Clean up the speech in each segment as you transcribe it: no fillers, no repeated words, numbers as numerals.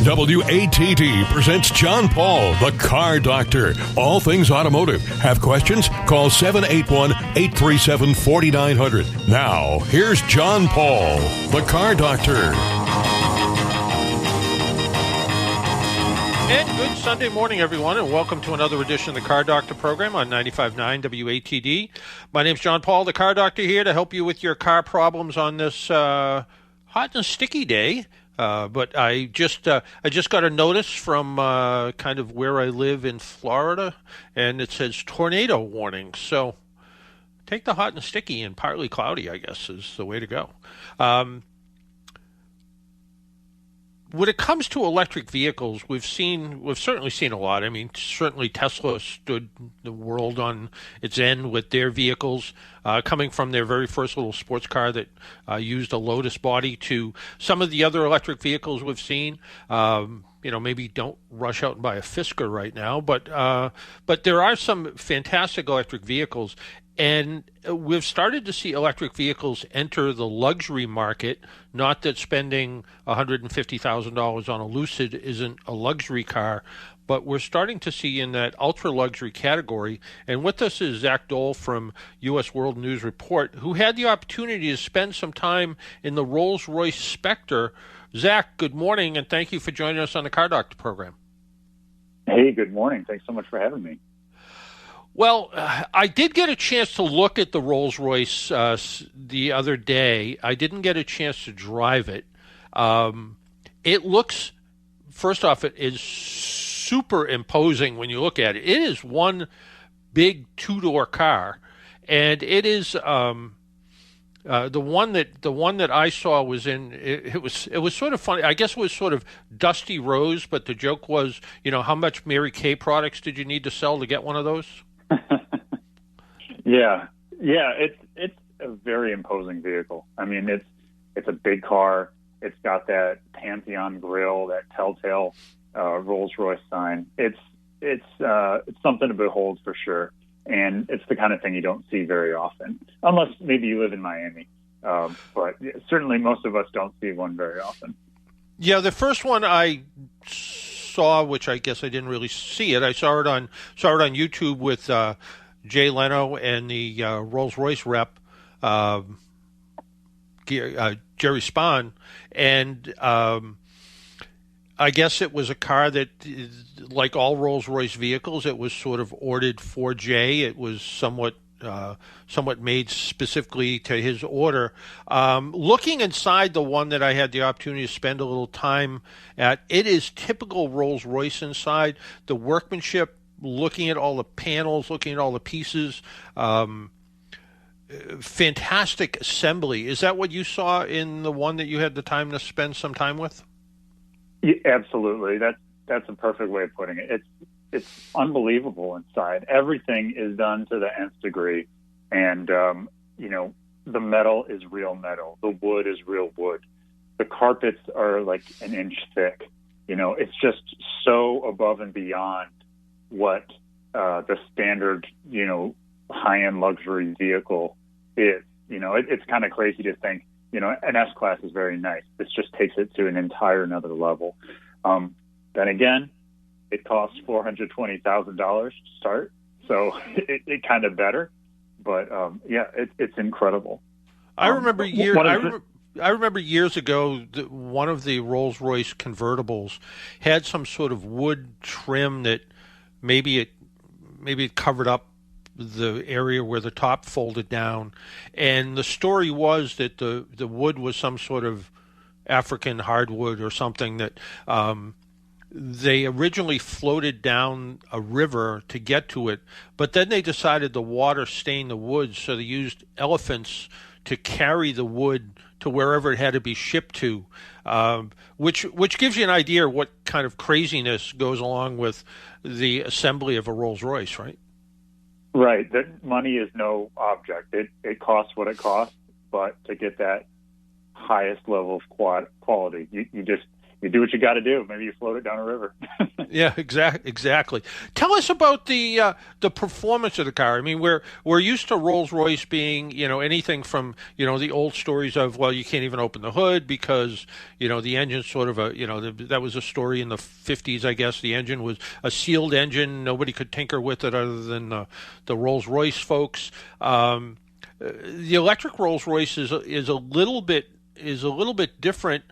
WATD presents John Paul, the Car Doctor. All things automotive. Have questions? Call 781-837-4900. Now, here's John Paul, the Car Doctor. And good Sunday morning, everyone, and welcome to another edition of the Car Doctor program on 95.9 WATD. My name's John Paul, the Car Doctor, here to help you with your car problems on this hot and sticky day. But I just got a notice from kind of where I live in Florida, and it says tornado warning. So take the hot and sticky and partly cloudy, I guess, is the way to go. When it comes to electric vehicles, we've certainly seen a lot. I mean, certainly Tesla stood the world on its end with their vehicles, coming from their very first little sports car that used a Lotus body to some of the other electric vehicles we've seen. Maybe don't rush out and buy a Fisker right now, but there are some fantastic electric vehicles. And we've started to see electric vehicles enter the luxury market. Not that spending $150,000 on a Lucid isn't a luxury car, but we're starting to see in that ultra-luxury category. And with us is Zack Doell from US News Report, who had the opportunity to spend some time in the Royce Spectre. Zack, good morning, and thank you for joining us on the Car Doctor program. Hey, good morning. Thanks so much for having me. Well, I did get a chance to look at the Rolls-Royce the other day. I didn't get a chance to drive it. It looks, first off, it is super imposing when you look at it. It is one big two-door car, and it is the one that I saw was in. It was sort of funny. I guess it was sort of Dusty Rose, but the joke was, how much Mary Kay products did you need to sell to get one of those? Yeah, it's a very imposing vehicle. I mean, it's a big car. It's got that Pantheon grille, that telltale Rolls-Royce sign. It's something to behold for sure, and it's the kind of thing you don't see very often, unless maybe you live in Miami. But certainly, most of us don't see one very often. Yeah, the first one I saw, which I guess I didn't really see it. I saw it on YouTube with Jay Leno and the Rolls-Royce rep Jerry Spahn, and I guess it was a car that, like all Rolls-Royce vehicles, it was sort of ordered for Jay. It was somewhat made specifically to his order. Looking inside the one that I had the opportunity to spend a little time at, it is typical Rolls-Royce inside. The workmanship, looking at all the panels, looking at all the pieces, fantastic assembly. Is that what you saw in the one that you had the time to spend some time with? Yeah, absolutely. That's a perfect way of putting it. It's unbelievable inside. Everything is done to the nth degree. And, the metal is real metal. The wood is real wood. The carpets are like an inch thick. It's just so above and beyond what the standard, high-end luxury vehicle is. It's kind of crazy to think, an S-Class is very nice. This just takes it to an entire another level. Then again, it costs $420,000 to start, so it kind of better. But it's incredible. I remember years ago, one of the Rolls-Royce convertibles had some sort of wood trim that maybe it covered up the area where the top folded down, and the story was that the wood was some sort of African hardwood or something that they originally floated down a river to get to it, but then they decided the water stained the wood, so they used elephants to carry the wood to wherever it had to be shipped to, which gives you an idea of what kind of craziness goes along with the assembly of a Rolls-Royce, right? Right. That money is no object. It costs what it costs, but to get that highest level of quality, you do what you got to do. Maybe you float it down a river. Yeah, exactly. Tell us about the performance of the car. I mean, we're used to Rolls-Royce being, anything from, the old stories of, well, you can't even open the hood because, the engine's sort of that was a story in the 50s, I guess. The engine was a sealed engine. Nobody could tinker with it other than the Rolls-Royce folks. The electric Rolls-Royce is a little bit different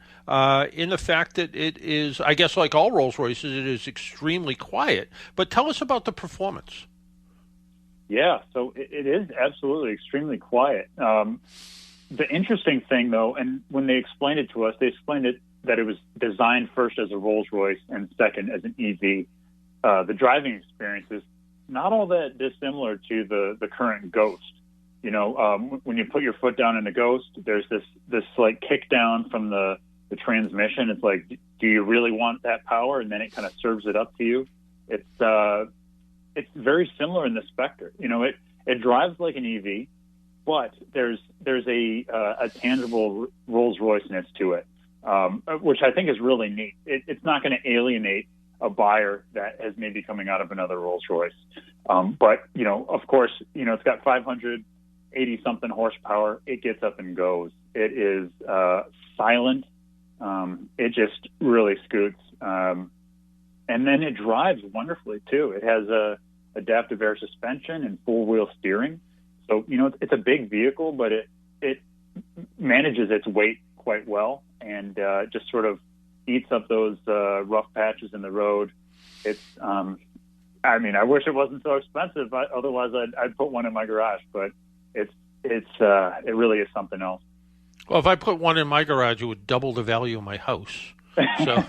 in the fact that it is, I guess, like all Rolls Royces, it is extremely quiet. But tell us about the performance. Yeah, so it is absolutely extremely quiet. The interesting thing, though, and when they explained it to us, they explained it that it was designed first as a Rolls Royce and second as an EV. The driving experience is not all that dissimilar to the current Ghost. When you put your foot down in the Ghost, there's this like kick down from the transmission. It's like, do you really want that power? And then it kind of serves it up to you. It's very similar in the Spectre. It drives like an EV, but there's a tangible Rolls-Royce-ness to it, which I think is really neat. It's not going to alienate a buyer that has maybe coming out of another Rolls-Royce. But of course, it's got 580 something horsepower. It gets up and goes. It is silent. It just really scoots. And then it drives wonderfully too. It has adaptive air suspension and four wheel steering. So, it's a big vehicle, but it manages its weight quite well and just sort of eats up those rough patches in the road. It's, I wish it wasn't so expensive. Otherwise I'd put one in my garage, but it really is something else. Well, if I put one in my garage, it would double the value of my house. So,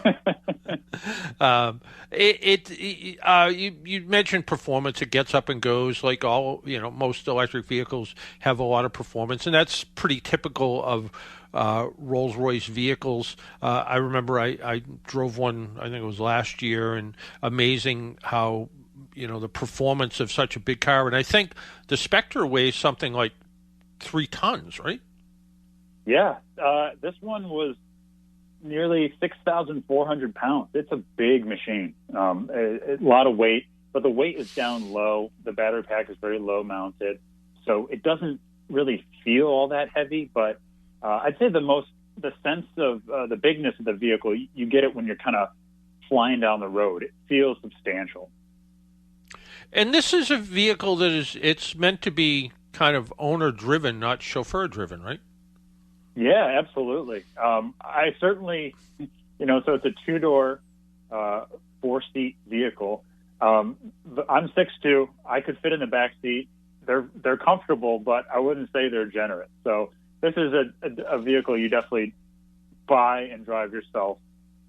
you mentioned performance. It gets up and goes like all, most electric vehicles have a lot of performance, and that's pretty typical of Rolls-Royce vehicles. I remember I drove one, I think it was last year, and amazing how, the performance of such a big car. And I think the Spectre weighs something like 3 tons, right? Yeah, this one was nearly 6,400 pounds. It's a big machine, a lot of weight, but the weight is down low. The battery pack is very low mounted, so it doesn't really feel all that heavy. But I'd say the sense of the bigness of the vehicle, you get it when you're kind of flying down the road. It feels substantial. And this is a vehicle that it's meant to be kind of owner-driven, not chauffeur-driven, right? Yeah, absolutely. I certainly, so it's a 2-door, 4-seat vehicle. I'm 6'2". I could fit in the back seat. They're comfortable, but I wouldn't say they're generous. So this is a vehicle you definitely buy and drive yourself.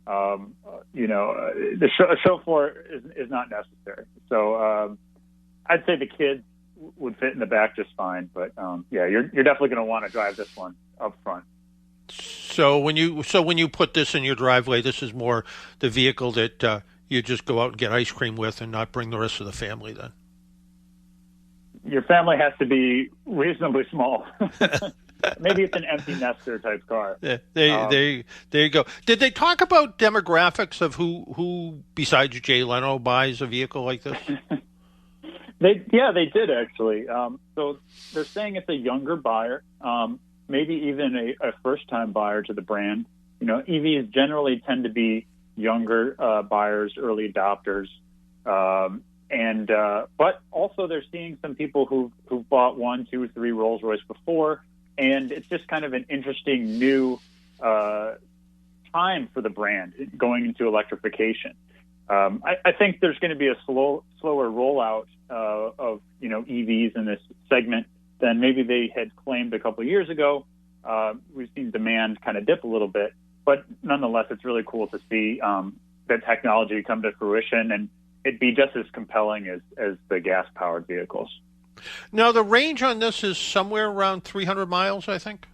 The chauffeur is not necessary. So I'd say the kids would fit in the back just fine. But you're definitely going to want to drive this one up front. So when you put this in your driveway, this is more the vehicle that you just go out and get ice cream with, and not bring the rest of the family. Then your family has to be reasonably small. Maybe it's an empty nester type car. Yeah, there you go. Did they talk about demographics of who besides Jay Leno buys a vehicle like this? They did actually. So they're saying it's a younger buyer, maybe even a first-time buyer to the brand. EVs generally tend to be younger buyers, early adopters, but also they're seeing some people who've bought 1, 2, 3 Rolls-Royce before, and it's just kind of an interesting new time for the brand going into electrification. I think there's going to be a slower rollout of EVs in this segment than maybe they had claimed a couple of years ago. We've seen demand kind of dip a little bit, but nonetheless, it's really cool to see that technology come to fruition and it be just as compelling as the gas-powered vehicles. Now, the range on this is somewhere around 300 miles, I think?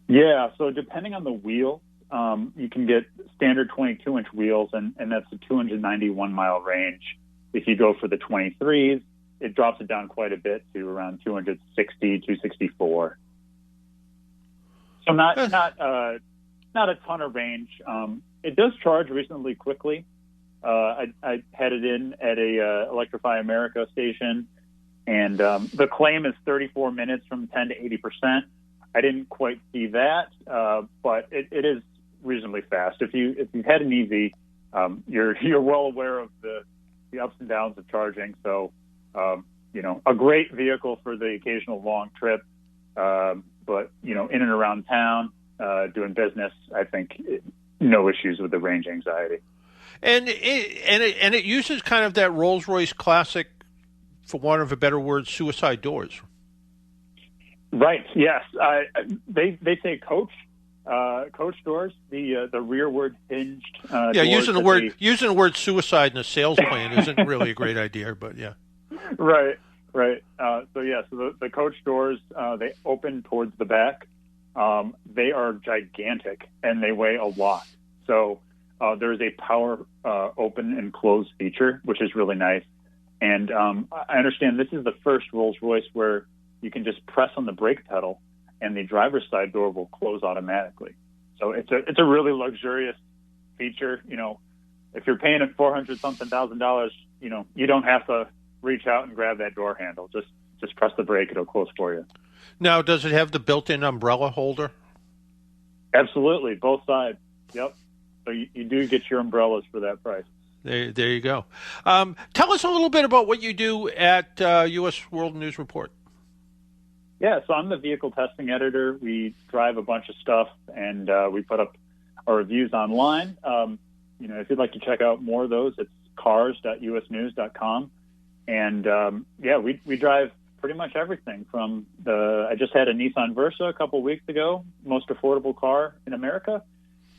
Yeah, so depending on the wheel, you can get standard 22-inch wheels, and that's a 291-mile range. If you go for the 23s, it drops it down quite a bit to around 260, 264. So not a ton of range. It does charge reasonably quickly. I headed in at a Electrify America station, and the claim is 34 minutes from 10 to 80%. I didn't quite see that, but it is reasonably fast. If you've had an EV, you're well aware of the ups and downs of charging. So, a great vehicle for the occasional long trip, but in and around town, doing business, I think no issues with the range anxiety. And it uses kind of that Rolls-Royce classic, for want of a better word, suicide doors. Right. Yes. They say coach doors. The rearward hinged. Yeah, using the word suicide in a sales plan isn't really a great idea, but yeah. Right. So the coach doors, they open towards the back. They are gigantic and they weigh a lot. So there's a power open and close feature, which is really nice. And I understand this is the first Rolls-Royce where you can just press on the brake pedal and the driver's side door will close automatically. So it's a really luxurious feature. If you're paying it $400,000, you don't have to reach out and grab that door handle. Just press the brake; it'll close for you. Now, does it have the built-in umbrella holder? Absolutely, both sides. Yep. So you do get your umbrellas for that price. There you go. Tell us a little bit about what you do at US World News Report. Yeah, so I'm the vehicle testing editor. We drive a bunch of stuff, and we put up our reviews online. If you'd like to check out more of those, it's cars.usnews.com. And we drive pretty much everything from I just had a Nissan Versa a couple weeks ago, most affordable car in America.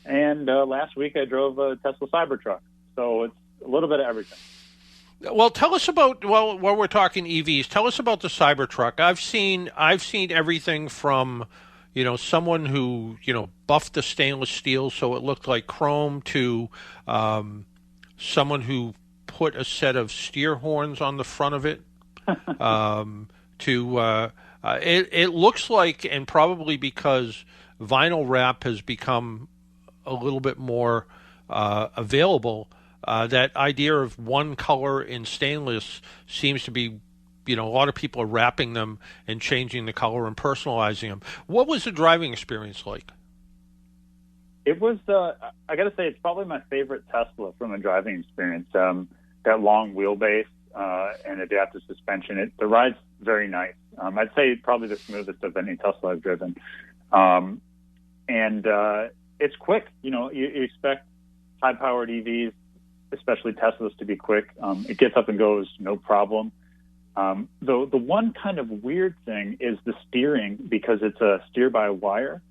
And last week I drove a Tesla Cybertruck. So it's a little bit of everything. Well, tell us about, while we're talking EVs, tell us about the Cybertruck. I've seen everything from, someone who, buffed the stainless steel so it looked like chrome to someone who put a set of steer horns on the front of it. It looks like, and probably because vinyl wrap has become a little bit more available, that idea of one color in stainless seems to be, a lot of people are wrapping them and changing the color and personalizing them. What was the driving experience like? It was, I got to say, it's probably my favorite Tesla from a driving experience. That long wheelbase and adaptive suspension, the ride's very nice. I'd say probably the smoothest of any Tesla I've driven. And it's quick. You expect high-powered EVs, especially Teslas, to be quick. It gets up and goes, no problem. The one kind of weird thing is the steering, because it's a steer-by-wire.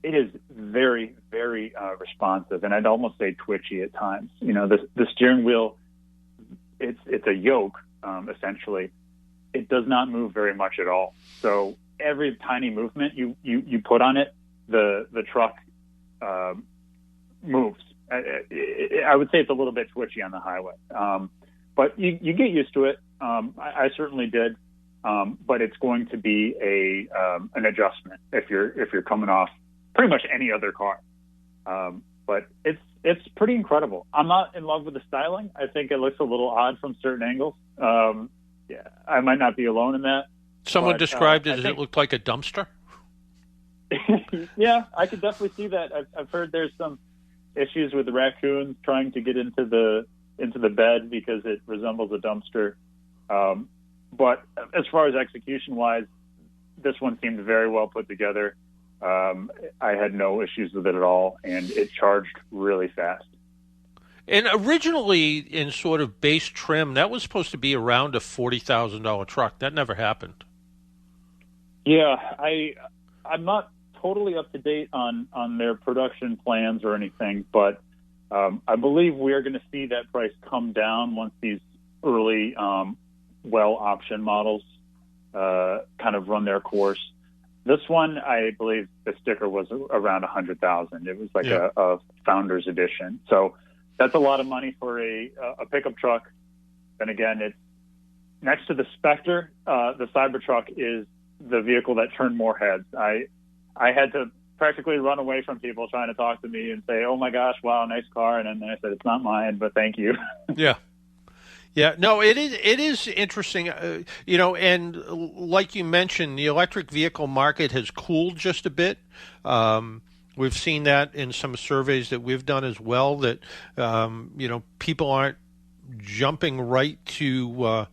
It is very, very responsive, and I'd almost say twitchy at times. The steering wheel, it's a yoke, essentially. It does not move very much at all. So every tiny movement you put on it, the truck moves. I would say it's a little bit twitchy on the highway, but you get used to it. I certainly did, but it's going to be an adjustment if you're coming off pretty much any other car. But it's pretty incredible. I'm not in love with the styling. I think it looks a little odd from certain angles. I might not be alone in that. Someone described it as it looked like a dumpster. Yeah, I could definitely see that. I've heard there's some issues with the raccoons trying to get into the bed because it resembles a dumpster. But as far as execution-wise, this one seemed very well put together. I had no issues with it at all, and it charged really fast. And originally, in sort of base trim, that was supposed to be around a $40,000 truck. That never happened. Yeah, I'm not totally up to date on their production plans or anything, but I believe we are going to see that price come down once these early option models kind of run their course. This one, I believe the sticker was around $100,000. It was like a founder's edition. So that's a lot of money for a pickup truck. And again, it's next to the Spectre. The Cybertruck is the vehicle that turned more heads. I had to practically run away from people trying to talk to me and say, "Oh my gosh, wow, nice car," and then I said, "It's not mine, but thank you." Yeah. Yeah, no, it is interesting, and like you mentioned, the electric vehicle market has cooled just a bit. We've seen that in some surveys that we've done as well, that, people aren't jumping right to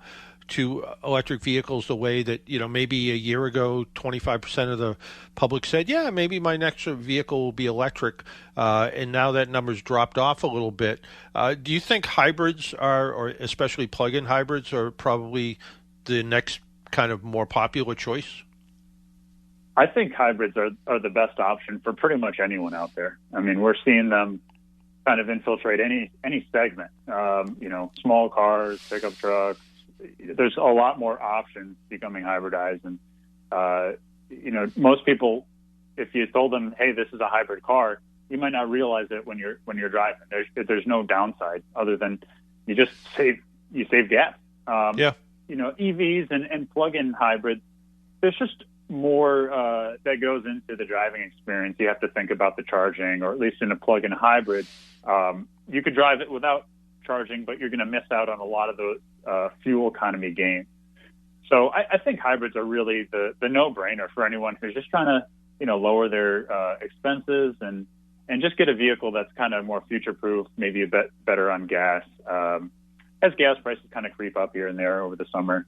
electric vehicles the way that, maybe a year ago, 25% of the public said, yeah, maybe my next vehicle will be electric. And now that number's dropped off a little bit. Do you think hybrids or especially plug-in hybrids, are probably the next kind of more popular choice? I think hybrids are the best option for pretty much anyone out there. I mean, we're seeing them kind of infiltrate any segment, small cars, pickup trucks. There's a lot more options becoming hybridized. And, most people, if you told them, hey, this is a hybrid car, you might not realize it when you're driving. There's no downside other than you just save gas. EVs and plug-in hybrids, there's just more that goes into the driving experience. You have to think about the charging, or at least in a plug-in hybrid, you could drive it without charging, but you're going to miss out on a lot of those fuel economy gains. So I think hybrids are really the no-brainer for anyone who's just trying to, lower their expenses and just get a vehicle that's kind of more future-proof, maybe a bit better on gas, as gas prices kind of creep up here and there over the summer.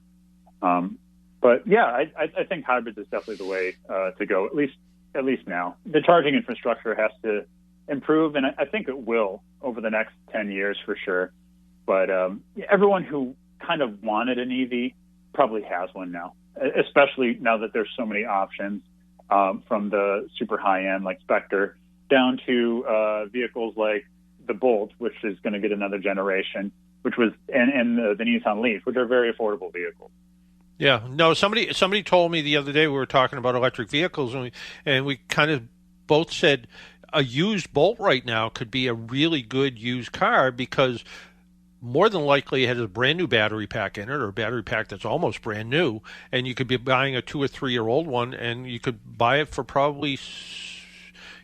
But yeah, I think hybrids is definitely the way to go, at least now. The charging infrastructure has to improve, and I think it will over the next 10 years for sure. But everyone who kind of wanted an EV probably has one now, especially now that there's so many options, from the super high-end like Spectre down to vehicles like the Bolt, which is going to get another generation, and the Nissan Leaf, which are very affordable vehicles. Yeah, no, somebody told me the other day, we were talking about electric vehicles, and we kind of both said a used Bolt right now could be a really good used car, because more than likely it has a brand new battery pack in it, or a battery pack that's almost brand new, and you could be buying a 2 or 3 year old one, and you could buy it for probably,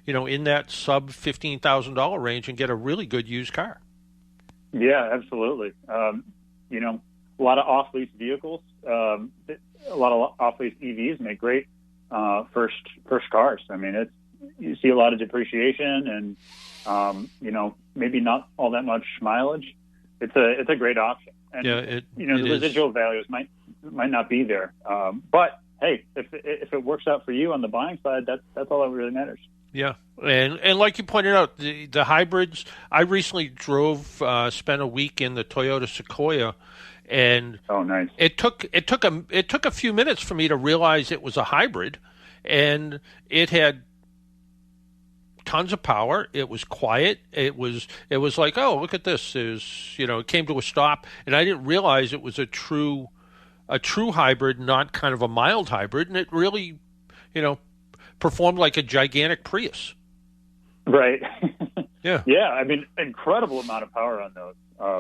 in that sub $15,000 range and get a really good used car. Yeah, absolutely. A lot of off-lease vehicles, a lot of off-lease EVs make great first cars. I mean, you see a lot of depreciation and maybe not all that much mileage. It's a great option. And the residual values might not be there. But hey, if it works out for you on the buying side, that's all that really matters. Yeah, and like you pointed out, the hybrids. I recently spent a week in the Toyota Sequoia. And oh, nice. It took a few minutes for me to realize it was a hybrid, and it had tons of power. It was quiet. It was like, oh, look at this. It came to a stop, and I didn't realize it was a true hybrid, not kind of a mild hybrid, and it really, performed like a gigantic Prius. Right. Yeah. Yeah. I mean, incredible amount of power on those.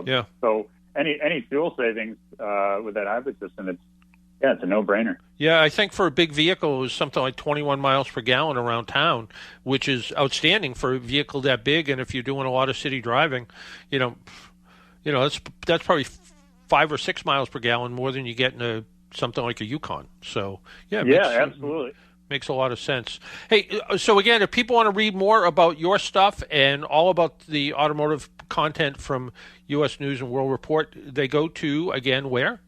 Yeah. So any fuel savings with that hybrid system, it's a no-brainer. Yeah, I think for a big vehicle, it was something like 21 miles per gallon around town, which is outstanding for a vehicle that big. And if you're doing a lot of city driving, that's probably 5 or 6 miles per gallon more than you get in something like a Yukon. So yeah, absolutely. Makes a lot of sense. Hey, so again, if people want to read more about your stuff and all about the automotive content from US News and World Report, they go to, again, where?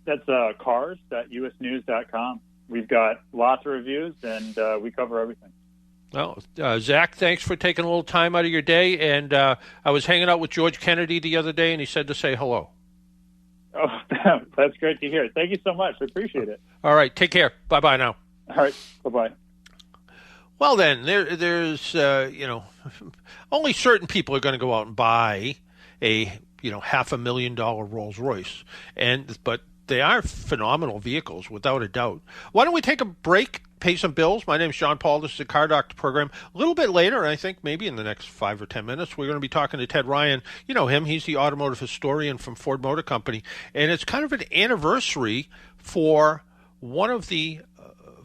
That's cars.usnews.com. We've got lots of reviews, and we cover everything. Well, Zach, thanks for taking a little time out of your day. And I was hanging out with George Kennedy the other day, and he said to say hello. Oh, that's great to hear. Thank you so much. I appreciate it. All right. Take care. Bye-bye now. All right. Bye-bye. Well, then, there's, only certain people are going to go out and buy a, $500,000 Rolls Royce. But they are phenomenal vehicles, without a doubt. Why don't we take a break, pay some bills? My name's John Paul. This is the Car Doctor program. A little bit later, I think maybe in the next 5 or 10 minutes, we're going to be talking to Ted Ryan. You know him. He's the automotive historian from Ford Motor Company. And it's kind of an anniversary for one of the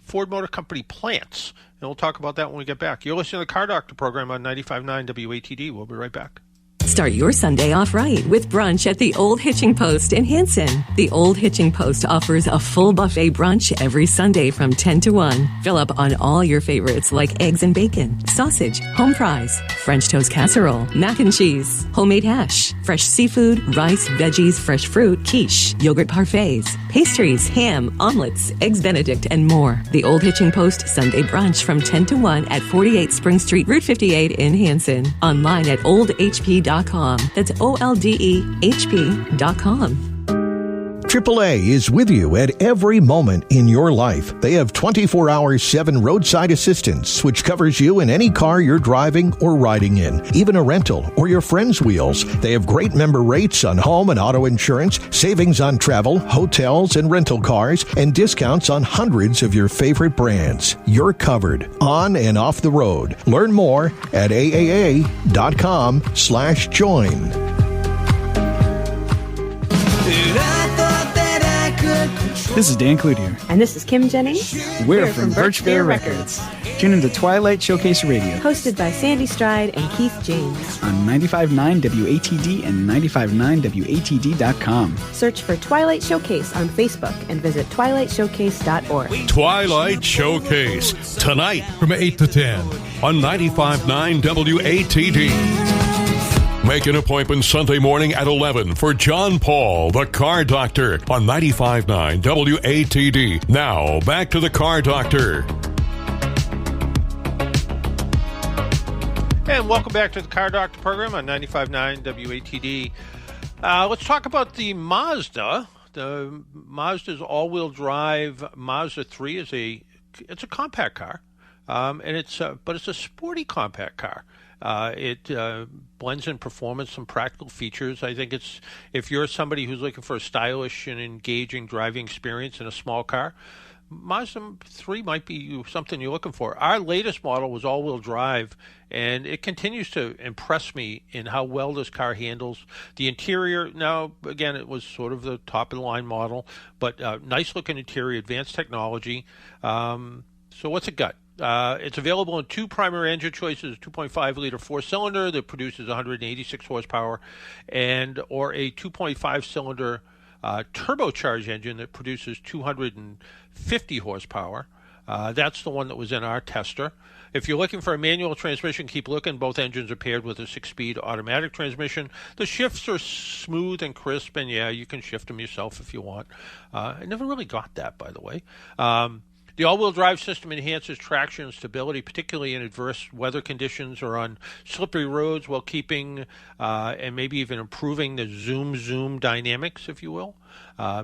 Ford Motor Company plants. And we'll talk about that when we get back. You're listening to the Car Doctor program on 95.9 WATD. We'll be right back. Start your Sunday off right with brunch at the Old Hitching Post in Hanson. The Old Hitching Post offers a full buffet brunch every Sunday from 10 to 1. Fill up on all your favorites like eggs and bacon, sausage, home fries, French toast casserole, mac and cheese, homemade hash, fresh seafood, rice, veggies, fresh fruit, quiche, yogurt parfaits, pastries, ham, omelets, eggs Benedict, and more. The Old Hitching Post Sunday brunch from 10 to 1 at 48 Spring Street, Route 58 in Hanson. Online at oldhp.com. That's OLDEHP.com. AAA is with you at every moment in your life. They have 24-hour 7 roadside assistance, which covers you in any car you're driving or riding in, even a rental or your friend's wheels. They have great member rates on home and auto insurance, savings on travel, hotels, and rental cars, and discounts on hundreds of your favorite brands. You're covered on and off the road. Learn more at aaa.com/join. This is Dan Cloutier. And this is Kim Jennings. We're from Birch Bear Records. Tune into Twilight Showcase Radio. Hosted by Sandy Stride and Keith James. On 95.9 WATD and 95.9WATD.com. Search for Twilight Showcase on Facebook and visit twilightshowcase.org. Twilight Showcase, tonight from 8 to 10 on 95.9 WATD. Make an appointment Sunday morning at 11 for John Paul, the Car Doctor, on 95.9 WATD. Now, back to the Car Doctor. And welcome back to the Car Doctor program on 95.9 WATD. Let's talk about the Mazda. The Mazda's all-wheel drive Mazda 3 it's a compact car, but it's a sporty compact car. It blends in performance and practical features. I think if you're somebody who's looking for a stylish and engaging driving experience in a small car, Mazda 3 might be something you're looking for. Our latest model was all-wheel drive, and it continues to impress me in how well this car handles the interior. Now, again, it was sort of the top-of-the-line model, but nice-looking interior, advanced technology. So what's it got? It's available in 2 primary engine choices: 2.5-liter 4-cylinder that produces 186 horsepower, or a 2.5-cylinder turbocharged engine that produces 250 horsepower. That's the one that was in our tester. If you're looking for a manual transmission, keep looking. Both engines are paired with a 6-speed automatic transmission. The shifts are smooth and crisp, and yeah, you can shift them yourself if you want. I never really got that, by the way. The all-wheel drive system enhances traction and stability, particularly in adverse weather conditions or on slippery roads, while keeping and maybe even improving the zoom dynamics, if you will,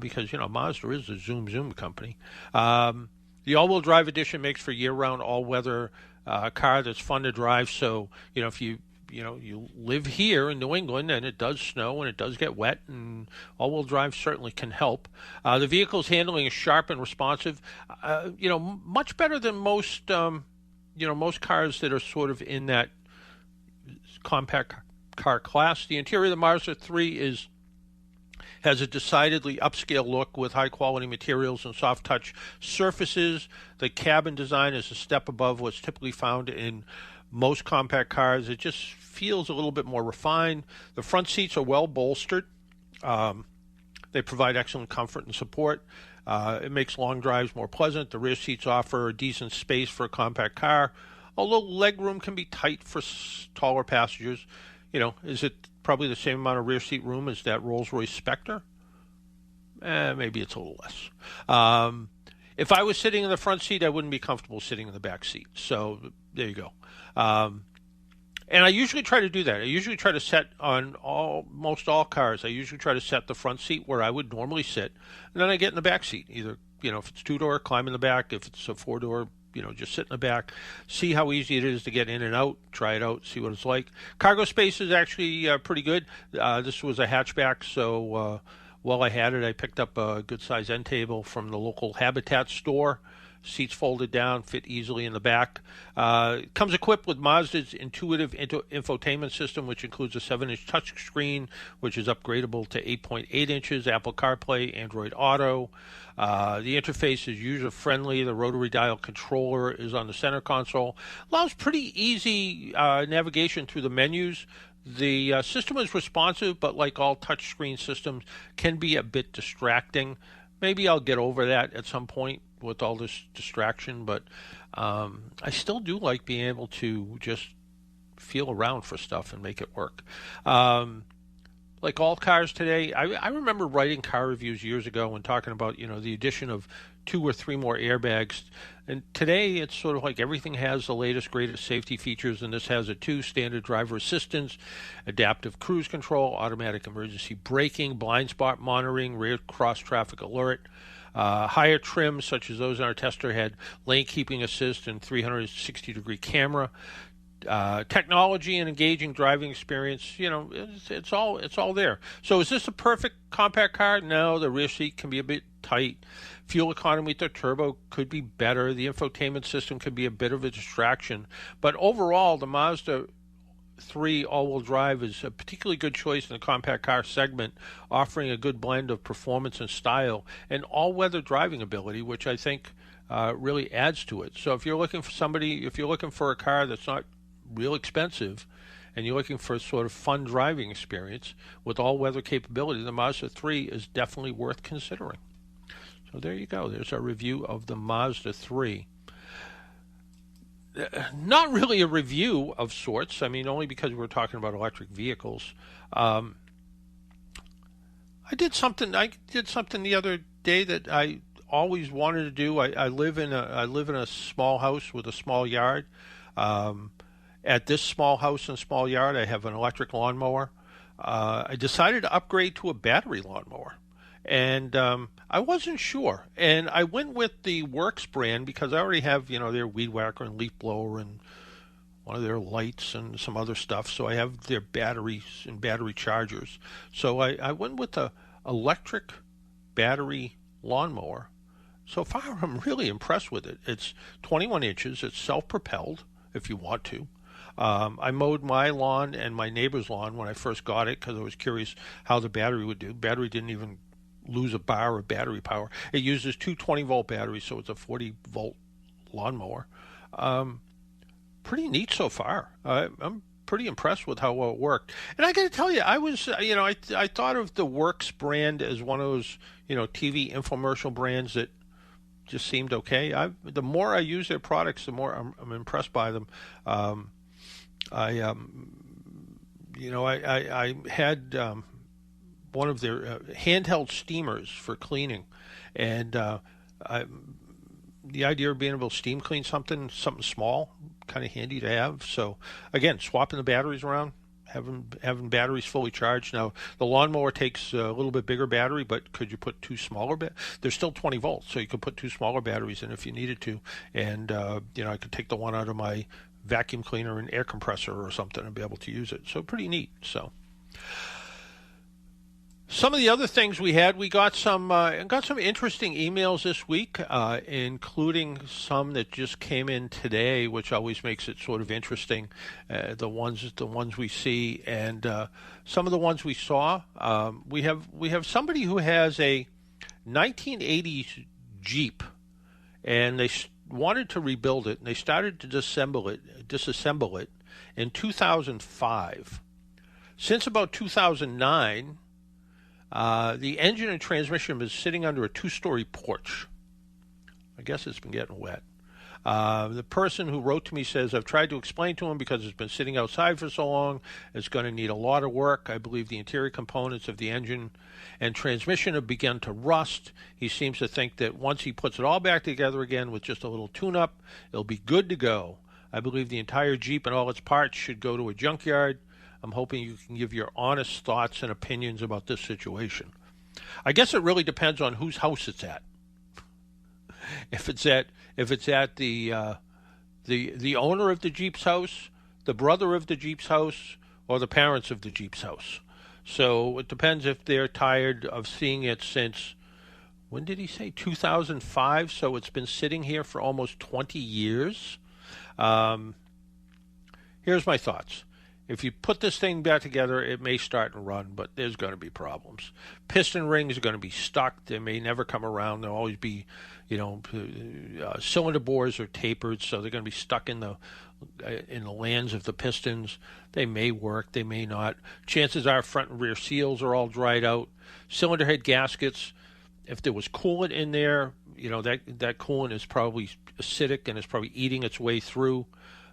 because, Mazda is a zoom company. The all-wheel drive edition makes for year-round, all-weather car that's fun to drive. So, if you live here in New England and it does snow and it does get wet, and all-wheel drive certainly can help. The vehicle's handling is sharp and responsive, much better than most cars that are sort of in that compact car class. The interior of the Mazda 3 has a decidedly upscale look with high-quality materials and soft-touch surfaces. The cabin design is a step above what's typically found in most compact cars. It just feels a little bit more refined. The front seats are well bolstered. They provide excellent comfort and support. It makes long drives more pleasant. The rear seats offer a decent space for a compact car, although legroom can be tight for taller passengers. Is it probably the same amount of rear seat room as that Royce Spectre? Maybe it's a little less. If I was sitting in the front seat, I wouldn't be comfortable sitting in the back seat. So there you go. And I usually try to do that. I usually try to set on almost all cars. I usually try to set the front seat where I would normally sit, and then I get in the back seat. Either if it's 2-door, climb in the back. If it's a 4-door, just sit in the back. See how easy it is to get in and out. Try it out. See what it's like. Cargo space is actually pretty good. This was a hatchback, so while I had it, I picked up a good size end table from the local Habitat store. Seats folded down, fit easily in the back. Comes equipped with Mazda's intuitive infotainment system, which includes a 7-inch touchscreen, which is upgradable to 8.8 inches, Apple CarPlay, Android Auto. The interface is user-friendly. The rotary dial controller is on the center console. Allows pretty easy navigation through the menus. The system is responsive, but like all touchscreen systems, can be a bit distracting. Maybe I'll get over that at some point with all this distraction, but I still do like being able to just feel around for stuff and make it work. Like all cars today, I remember writing car reviews years ago and talking about, the addition of 2 or 3 more airbags. And today it's sort of like everything has the latest, greatest safety features, and this has it too. Standard driver assistance, adaptive cruise control, automatic emergency braking, blind spot monitoring, rear cross traffic alert. Higher trims, such as those in our tester, had lane keeping assist and 360-degree camera. Technology and engaging driving experience, it's all there. So is this a perfect compact car? No, the rear seat can be a bit tight. Fuel economy with the turbo could be better. The infotainment system could be a bit of a distraction. But overall, the Mazda 3 all-wheel drive is a particularly good choice in the compact car segment, offering a good blend of performance and style and all-weather driving ability, which I think really adds to it. So if you're looking for a car that's not real expensive and you're looking for a sort of fun driving experience with all-weather capability, the Mazda 3 is definitely worth considering. So there you go. There's our review of the Mazda 3. Not really a review of sorts. I mean, only because we're talking about electric vehicles. I did something the other day that I always wanted to do. I live in a small house with a small yard. At this small house and small yard, I have an electric lawnmower. I decided to upgrade to a battery lawnmower. And I wasn't sure. And I went with the Works brand because I already have, their weed whacker and leaf blower and one of their lights and some other stuff. So I have their batteries and battery chargers. So I went with the electric battery lawnmower. So far, I'm really impressed with it. It's 21 inches. It's self-propelled if you want to. I mowed my lawn and my neighbor's lawn when I first got it because I was curious how the battery would do. Battery didn't even lose a bar of battery power. It uses 2 20-volt batteries, so it's a 40-volt lawnmower. Pretty neat so far. I'm pretty impressed with how well it worked. And I got to tell you, I was, I thought of the Works brand as one of those, TV infomercial brands that just seemed okay. The more I use their products, the more I'm impressed by them. I had one of their handheld steamers for cleaning, and the idea of being able to steam clean something small, kind of handy to have. So again, swapping the batteries around, having batteries fully charged. Now the lawnmower takes a little bit bigger battery, but could you put 2 smaller? They're still 20 volts, so you could put 2 smaller batteries in if you needed to. And I could take the one out of my vacuum cleaner and air compressor or something and be able to use it. So pretty neat. So some of the other things we got some interesting emails this week, including some that just came in today, which always makes it sort of interesting. The ones we see, and some of the ones we saw. We have somebody who has a 1980s Jeep, and they wanted to rebuild it, and they started to disassemble it in 2005. Since about 2009. The engine and transmission have been sitting under a 2-story porch. I guess it's been getting wet. The person who wrote to me says, I've tried to explain to him because it's been sitting outside for so long, it's going to need a lot of work. I believe the interior components of the engine and transmission have begun to rust. He seems to think that once he puts it all back together again with just a little tune-up, it'll be good to go. I believe the entire Jeep and all its parts should go to a junkyard. I'm hoping you can give your honest thoughts and opinions about this situation. I guess it really depends on whose house it's at. If it's at the owner of the Jeep's house, the brother of the Jeep's house, or the parents of the Jeep's house. So it depends if they're tired of seeing it since when did he say 2005? So it's been sitting here for almost 20 years. Here's my thoughts. If you put this thing back together, it may start and run, but there's going to be problems. Piston rings are going to be stuck. They may never come around. There'll always be, cylinder bores are tapered, so they're going to be stuck in the lands of the pistons. They may work, they may not. Chances are front and rear seals are all dried out. Cylinder head gaskets, if there was coolant in there, that coolant is probably acidic and is probably eating its way through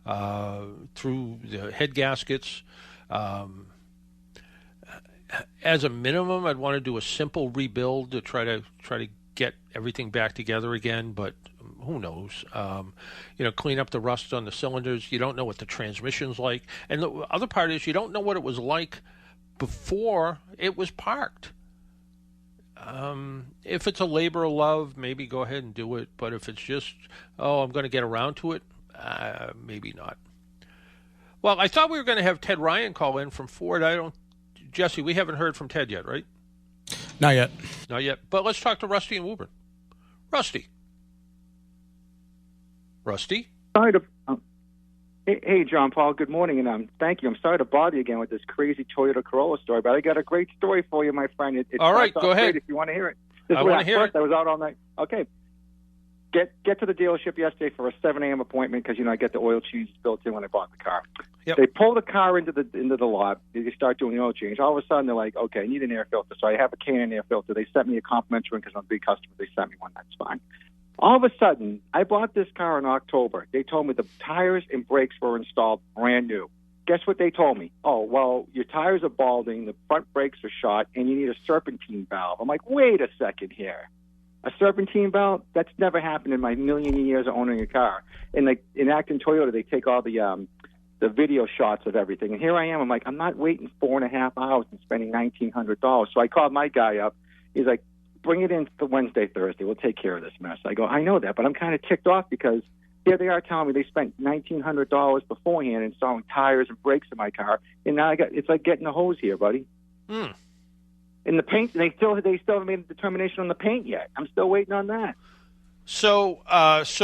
the head gaskets. As a minimum, I'd want to do a simple rebuild to try to get everything back together again, but who knows? Clean up the rust on the cylinders. You don't know what the transmission's like. And the other part is you don't know what it was like before it was parked. If it's a labor of love, maybe go ahead and do it. But if it's just, I'm going to get around to it, maybe not. Well, I thought we were going to have Ted Ryan call in from Ford. Jesse, we haven't heard from Ted yet, right? Not yet. Not yet. But let's talk to Rusty and Woburn. Rusty. Sorry to. Hey, John Paul. Good morning, and thank you. I'm sorry to bother you again with this crazy Toyota Corolla story, but I got a great story for you, my friend. All right, go ahead. If you want to hear it. I want to hear it. I was out all night. Okay. Get to the dealership yesterday for a 7 a.m. appointment because I get the oil change built in when I bought the car. Yep. They pull the car into the lot. They start doing the oil change. All of a sudden, they're like, "Okay, I need an air filter." So I have a K&N air filter. They sent me a complimentary one because I'm a big customer. They sent me one. That's fine. All of a sudden, I bought this car in October. They told me the tires and brakes were installed brand new. Guess what they told me? Oh, well, your tires are balding, the front brakes are shot, and you need a serpentine valve. I'm like, wait a second here. A serpentine valve? That's never happened in my million years of owning a car. And in Acton Toyota, they take all the video shots of everything. And here I am. I'm like, I'm not waiting 4.5 hours and spending $1,900. So I called my guy up. He's like, bring it in for Wednesday, Thursday. We'll take care of this mess. I go, I know that, but I'm kind of ticked off because here they are telling me they spent $1,900 beforehand installing tires and brakes in my car, and now it's like getting a hose here, buddy. Hmm. And the paint, they still haven't made a determination on the paint yet. I'm still waiting on that. So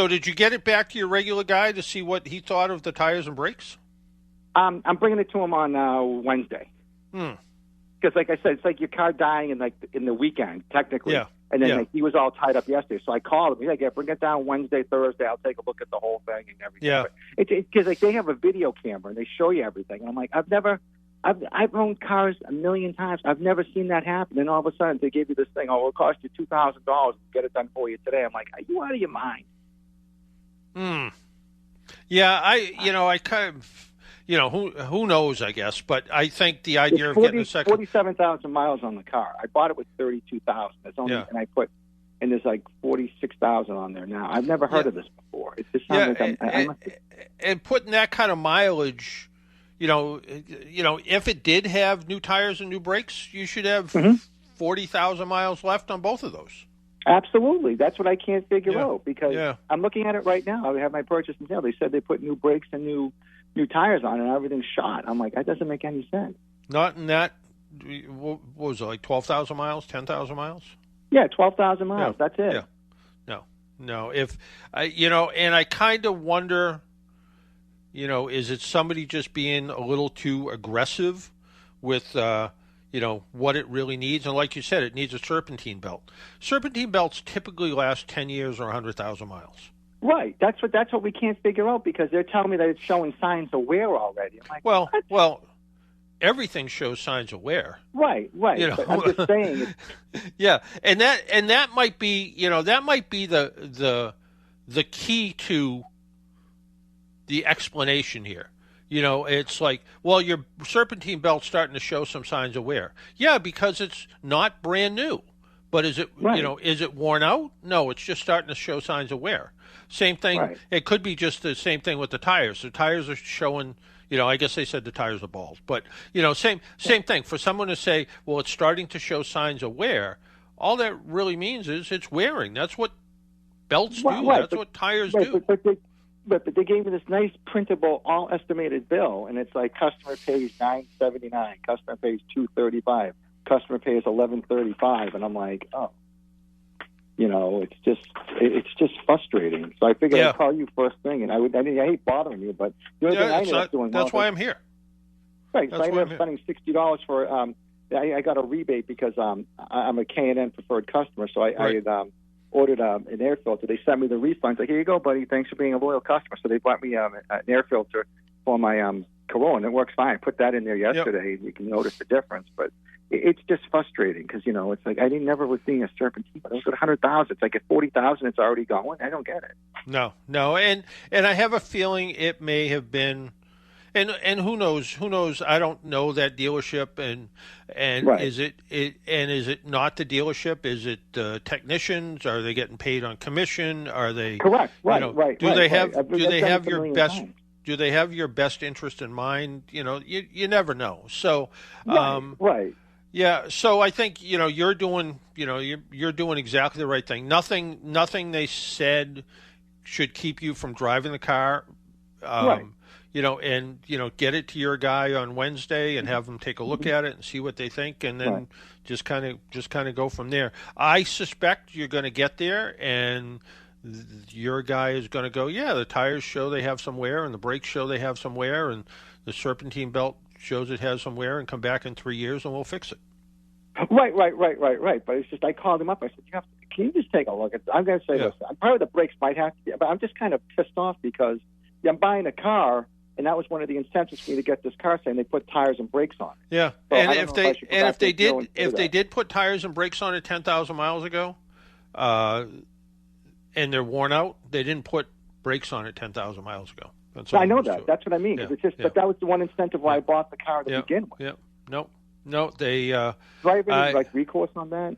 did you get it back to your regular guy to see what he thought of the tires and brakes? I'm bringing it to him on Wednesday. Because, like I said, it's like your car dying in the weekend, technically. Yeah. And then he was all tied up yesterday. So I called him. He's like, bring it down Wednesday, Thursday. I'll take a look at the whole thing and everything. Yeah. Because they have a video camera and they show you everything. And I'm like, I've owned cars a million times. I've never seen that happen. And all of a sudden they give you this thing. Oh, it'll cost you $2,000 to get it done for you today. I'm like, are you out of your mind? Yeah, I kind of. Who knows, I guess. But I think the idea of getting a second... 47,000 miles on the car. I bought it with 32,000. It's only, and I put, and there's like 46,000 on there now. I've never heard of this before. It just sounds like and putting that kind of mileage, if it did have new tires and new brakes, you should have 40,000 miles left on both of those. Absolutely. That's what I can't figure out because I'm looking at it right now. I have my purchase and sale. They said they put new brakes and new tires on it, and everything's shot. I'm like, that doesn't make any sense. Not in that, what was it, like 12,000 miles, 10,000 miles? Yeah, 12,000 miles. That's it. Yeah. No. If, and I kind of wonder, is it somebody just being a little too aggressive with, what it really needs? And like you said, it needs a serpentine belt. Serpentine belts typically last 10 years or 100,000 miles. Right. That's what we can't figure out because they're telling me that it's showing signs of wear already. I'm like, well, everything shows signs of wear. Right. But I'm just saying. Yeah, and that might be the key to the explanation here. It's like, well, your serpentine belt's starting to show some signs of wear. Yeah, because it's not brand new. But is it is it worn out? No, it's just starting to show signs of wear. Same thing. Right. It could be just the same thing with the tires. The tires are showing, I guess they said the tires are bald. But, same thing. For someone to say, well, it's starting to show signs of wear, all that really means is it's wearing. That's what belts do. Right, That's what tires do. But they gave me this nice printable all estimated bill, and it's like customer pays $9.79, customer pays $2.35, customer pays $11.35, and I'm like, oh. it's just frustrating. So I figured I'd call you first thing, and I hate bothering you, but the only thing I ended up doing. That's why I'm here. Right. So I ended up spending $60 for. I got a rebate because I'm a K&N preferred customer, so I ordered an air filter. They sent me the refund. Like, here you go, buddy. Thanks for being a loyal customer. So they bought me an air filter for my Corolla. It works fine. I put that in there yesterday. You can notice the difference, but it's just frustrating because it's like I never was seeing a serpentine, but it was at 100,000. It's like at 40,000, it's already going. I don't get it. No, and I have a feeling it may have been, and who knows? I don't know that dealership, and right. is it not the dealership? Is it technicians? Are they getting paid on commission? Are they correct? Right. Do they have your best? Times. Do they have your best interest in mind? You never know. So, right. Yeah, so I think you're doing exactly the right thing. Nothing they said should keep you from driving the car. Right. Get it to your guy on Wednesday and have them take a look at it and see what they think, and then just kind of go from there. I suspect you're going to get there, and your guy is going to go, yeah, the tires show they have some wear, and the brakes show they have some wear, and the serpentine belt shows it has some wear, and come back in 3 years and we'll fix it. Right. But it's just I called him up. I said, can you just take a look? I'm going to say this. Probably the brakes might have to be, but I'm just kind of pissed off because I'm buying a car, and that was one of the incentives for me to get this car, saying they put tires and brakes on it. Yeah, so and if they did put tires and brakes on it 10,000 miles ago, and they're worn out, they didn't put brakes on it 10,000 miles ago. I know that. That's what I mean. It's just, but that was the one incentive why I bought the car to begin with. Yeah. No. They. Do I have any recourse on that?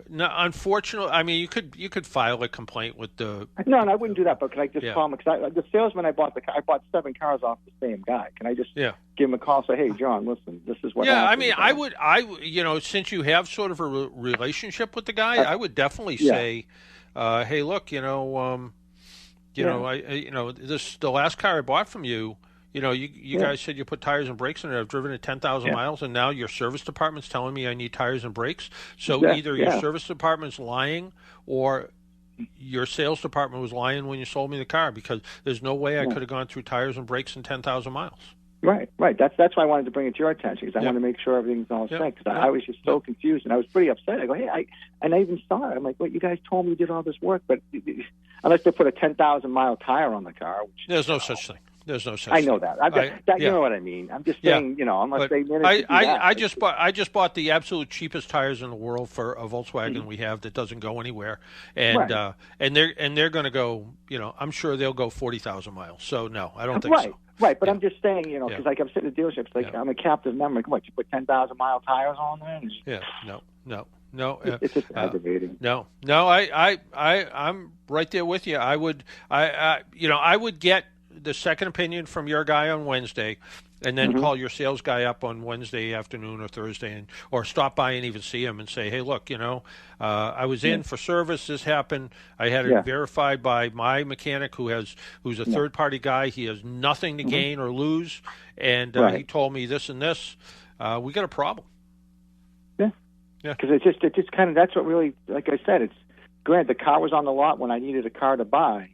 No, unfortunately, I mean, you could file a complaint with the. No, I wouldn't do that. But can I just call him? Because the salesman I bought I bought 7 cars off the same guy. Can I just give him a call and say, hey, John, listen, this is what. Yeah, I mean, I would, since you have sort of a relationship with the guy, I would definitely say, hey, look, the last car I bought from you. You guys said you put tires and brakes in it. I've driven it 10,000 miles, and now your service department's telling me I need tires and brakes. So either your service department's lying or your sales department was lying when you sold me the car, because there's no way I could have gone through tires and brakes in 10,000 miles. Right. That's why I wanted to bring it to your attention, because I want to make sure everything's all set. Because I was just so confused, and I was pretty upset. I go, hey, I even saw it. I'm like, well, you guys told me you did all this work, but unless they put a 10,000-mile tire on the car. There's no such thing. There's no such. I know that. You know what I mean. I'm just saying, unless they manage to do that. I just bought the absolute cheapest tires in the world for a Volkswagen we have that doesn't go anywhere, and they're going to go. I'm sure they'll go 40,000 miles. So no, I don't think so. Right, but I'm just saying, because like I'm sitting in dealerships, like I'm a captive member. Come on, you put 10,000-mile tires on there? No. It's just aggravating. No. I'm right there with you. I would get the second opinion from your guy on Wednesday, and then call your sales guy up on Wednesday afternoon or Thursday, or stop by and even see him and say, hey, look, I was in for service. This happened. I had it verified by my mechanic who's a third-party guy. He has nothing to gain or lose, and he told me this and this. We got a problem. Yeah. Because it just kind of, that's what really, like I said, it's granted the car was on the lot when I needed a car to buy.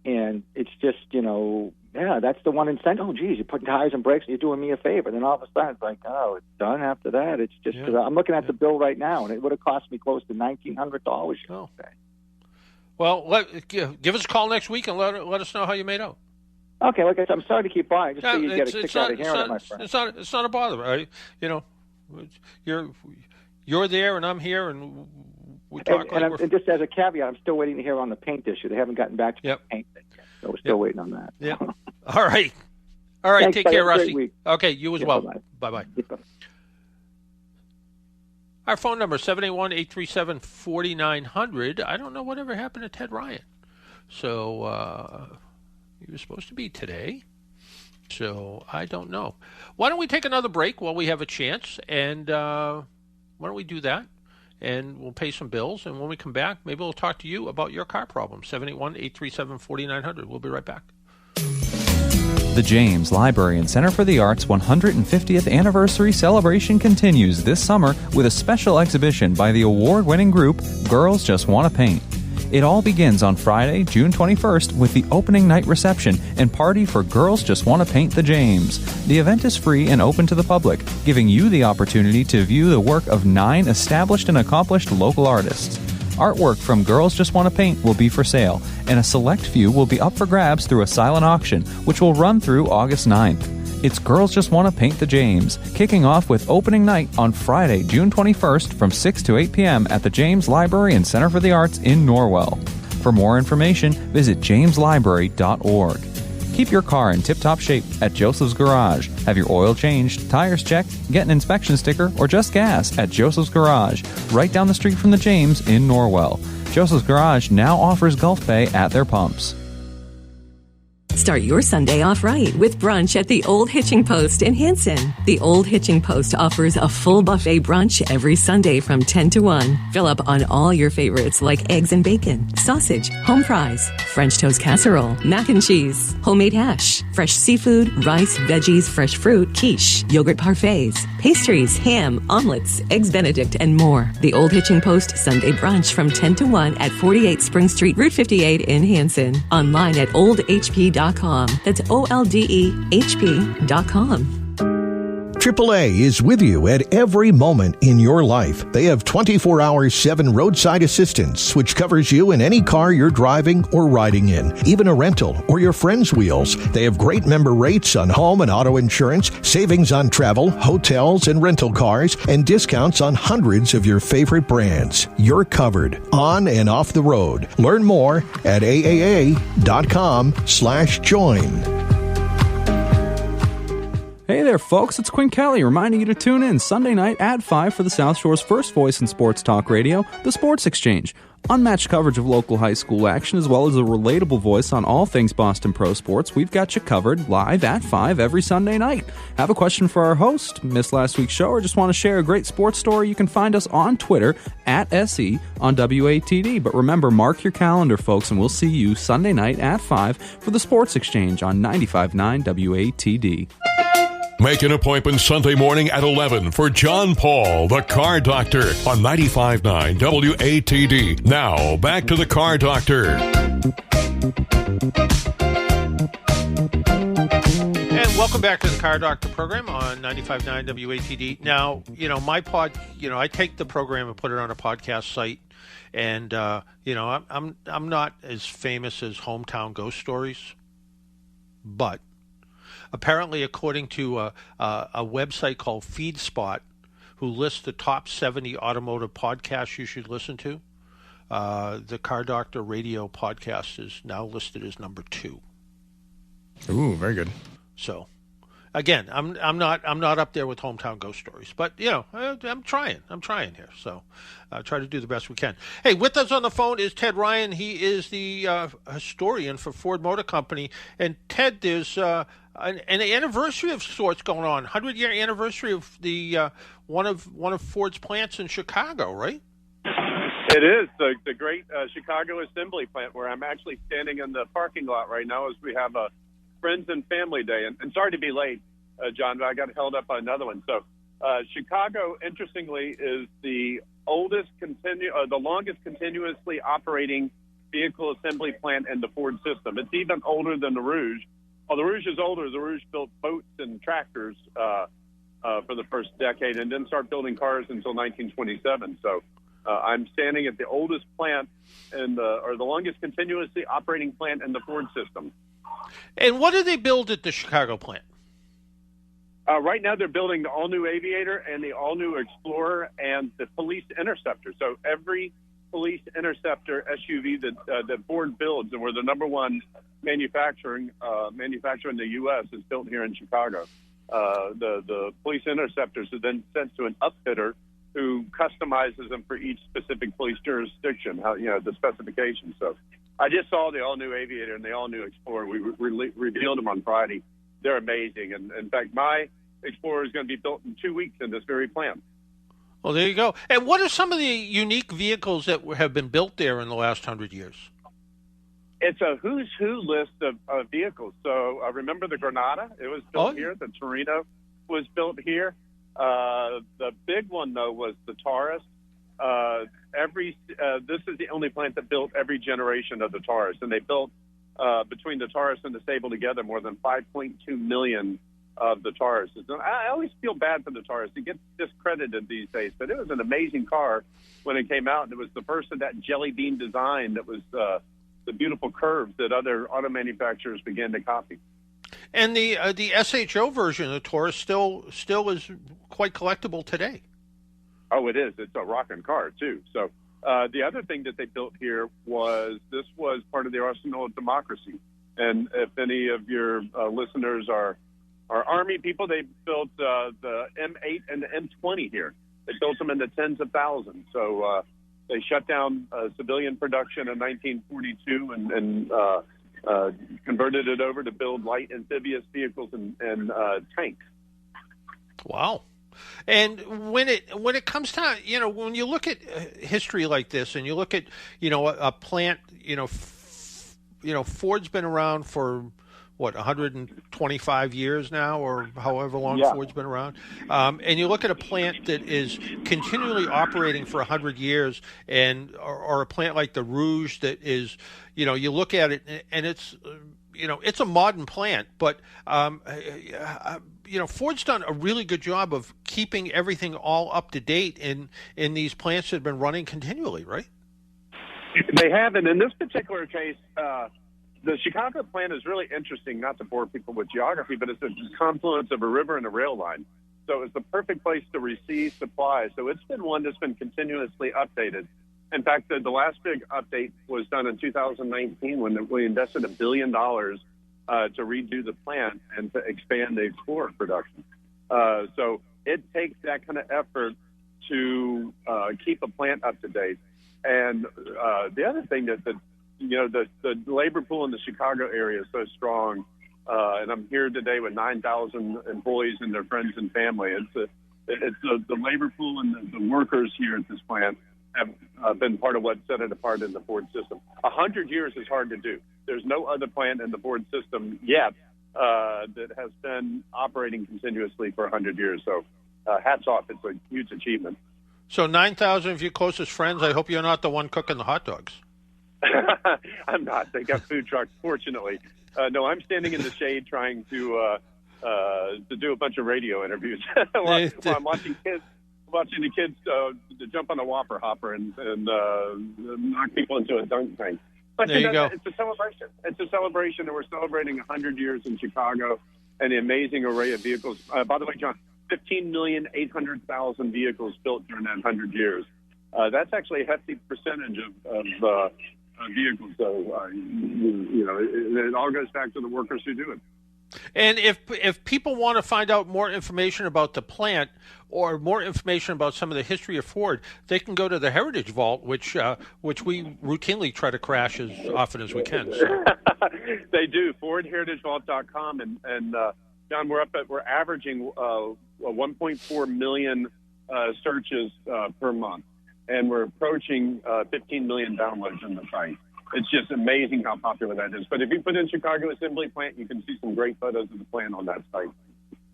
And it's just, that's the one incentive. Oh, geez, you're putting tires and brakes and you're doing me a favor. Then all of a sudden it's like, oh, it's done after that. It's just because I'm looking at the bill right now, and it would have cost me close to $1,900 yesterday. Well, give us a call next week and let us know how you made out. Okay, like I said, I'm sorry to keep buying. Just so you get a kick out of hearing it, my friend. It's not a bother, right? You're there and I'm here, and we talk. And just as a caveat, I'm still waiting to hear on the paint issue. They haven't gotten back to the paint thing yet, so we're still waiting on that. Yeah. All right. Thanks, take care, Rusty. Okay, you as well. Bye-bye. Our phone number is 781-837-4900. I don't know whatever happened to Ted Ryan. So he was supposed to be today. So I don't know. Why don't we take another break while we have a chance? And why don't we do that? And we'll pay some bills. And when we come back, maybe we'll talk to you about your car problem. 781-837-4900. We'll be right back. The James Library and Center for the Arts 150th Anniversary Celebration continues this summer with a special exhibition by the award-winning group Girls Just Want to Paint. It all begins on Friday, June 21st with the opening night reception and party for Girls Just Want to Paint the James. The event is free and open to the public, giving you the opportunity to view the work of 9 established and accomplished local artists. Artwork from Girls Just Want to Paint will be for sale, and a select few will be up for grabs through a silent auction, which will run through August 9th. It's Girls Just Want to Paint the James, kicking off with opening night on Friday, June 21st from 6 to 8 p.m. at the James Library and Center for the Arts in Norwell. For more information, visit jameslibrary.org. Keep your car in tip-top shape at Joseph's Garage. Have your oil changed, tires checked, get an inspection sticker, or just gas at Joseph's Garage, right down the street from the James in Norwell. Joseph's Garage now offers Gulf Pay at their pumps. Start your Sunday off right with brunch at the Old Hitching Post in Hanson. The Old Hitching Post offers a full buffet brunch every Sunday from 10 to 1. Fill up on all your favorites like eggs and bacon, sausage, home fries, French toast casserole, mac and cheese, homemade hash, fresh seafood, rice, veggies, fresh fruit, quiche, yogurt parfaits, pastries, ham, omelets, eggs Benedict, and more. The Old Hitching Post Sunday brunch from 10 to 1 at 48 Spring Street, Route 58 in Hanson. Online at oldhp.com. That's OLDEHP.com. AAA is with you at every moment in your life. They have 24/7 roadside assistance, which covers you in any car you're driving or riding in, even a rental or your friend's wheels. They have great member rates on home and auto insurance, savings on travel, hotels, and rental cars, and discounts on hundreds of your favorite brands. You're covered on and off the road. Learn more at aaa.com/join. Hey there, folks. It's Quinn Kelly reminding you to tune in Sunday night at 5 for the South Shore's first voice in sports talk radio, The Sports Exchange. Unmatched coverage of local high school action as well as a relatable voice on all things Boston Pro Sports. We've got you covered live at 5 every Sunday night. Have a question for our host, missed last week's show, or just want to share a great sports story? You can find us on Twitter at SE on WATD. But remember, mark your calendar, folks, and we'll see you Sunday night at 5 for The Sports Exchange on 95.9 WATD. Make an appointment Sunday morning at 11 for John Paul, the Car Doctor, on 95.9 WATD. Now, back to the Car Doctor. And welcome back to the Car Doctor program on 95.9 WATD. Now, I take the program and put it on a podcast site. And, I'm not as famous as Hometown Ghost Stories, but apparently, according to a website called FeedSpot, who lists the top 70 automotive podcasts you should listen to, the Car Doctor Radio podcast is now listed as number 2. Ooh, very good. So, again, I'm not up there with Hometown Ghost Stories, but I'm trying here. So, try to do the best we can. Hey, with us on the phone is Ted Ryan. He is the historian for Ford Motor Company, and Ted, there's an anniversary of sorts going on, 100-year anniversary of the one of Ford's plants in Chicago, right? It is the great Chicago Assembly Plant, where I'm actually standing in the parking lot right now as we have a Friends and Family Day. And sorry to be late, John, but I got held up on another one. So Chicago, interestingly, is the the longest continuously operating vehicle assembly plant in the Ford system. It's even older than the Rouge. Well, the Rouge is older. The Rouge built boats and tractors for the first decade and didn't start building cars until 1927. So I'm standing at the oldest plant or the longest continuously operating plant in the Ford system. And what do they build at the Chicago plant? Right now they're building the all-new Aviator and the all-new Explorer and the Police Interceptor. So every Police Interceptor SUV that Ford builds, and we're the number one manufacturer in the U.S., is built here in Chicago. The Police Interceptors are then sent to an upfitter who customizes them for each specific police jurisdiction, the specifications. So I just saw the all-new Aviator and the all-new Explorer. We revealed them on Friday. They're amazing. And in fact, my Explorer is going to be built in 2 weeks in this very plant. Well, there you go. And what are some of the unique vehicles that have been built there in the last 100 years? It's a who's who list of vehicles. So remember the Granada? It was built here. The Torino was built here. The big one, though, was the Taurus. This is the only plant that built every generation of the Taurus, and they built between the Taurus and the Sable together more than 5.2 million of the Tauruses. And I always feel bad for the Taurus. It gets discredited these days, but it was an amazing car when it came out, and it was the first of that jelly bean design that was the beautiful curves that other auto manufacturers began to copy. And the SHO version of the Taurus still is quite collectible today. Oh, it is. It's a rocking car, too. So the other thing that they built here was part of the arsenal of democracy. And if any of your listeners are Army people, they built the M8 and the M20 here. They built them in the tens of thousands. So they shut down civilian production in 1942 and converted it over to build light amphibious vehicles and tanks. Wow. And when it comes to, when you look at history like this and you look at, a plant, Ford's been around for, 125 years now, or however long Ford's been around. And you look at a plant that is continually operating for 100 years, or a plant like the Rouge that is, you look at it and it's, it's a modern plant, but, Ford's done a really good job of keeping everything all up to date in these plants that have been running continually, right? They have, and in this particular case, the Chicago plant is really interesting, not to bore people with geography, but it's a confluence of a river and a rail line. So it's the perfect place to receive supplies. So it's been one that's been continuously updated. In fact, the last big update was done in 2019 when we invested $1 billion to redo the plant and to expand the Explorer production. So it takes that kind of effort to keep a plant up to date. And the other thing that the labor pool in the Chicago area is so strong, and I'm here today with 9,000 employees and their friends and family. It's the labor pool and the workers here at this plant have been part of what set it apart in the Ford system. 100 years is hard to do. There's no other plant in the Ford system yet that has been operating continuously for 100 years. So hats off. It's a huge achievement. So 9,000 of your closest friends, I hope you're not the one cooking the hot dogs. I'm not. They got food trucks, fortunately. No, I'm standing in the shade trying to do a bunch of radio interviews while I'm watching the kids to jump on a Whopper hopper and knock people into a dunk tank. But there you go. It's a celebration. It's a celebration, and we're celebrating 100 years in Chicago and the amazing array of vehicles. By the way, John, 15,800,000 vehicles built during that 100 years. That's actually a hefty percentage of vehicles. So, it all goes back to the workers who do it. And if people want to find out more information about the plant or more information about some of the history of Ford, they can go to the Heritage Vault, which we routinely try to crash as often as we can. So. They do. FordHeritageVault.com, and John, we're averaging 1.4 million searches per month, and we're approaching 15 million downloads on the site. It's just amazing how popular that is. But if you put in Chicago Assembly Plant, you can see some great photos of the plant on that site.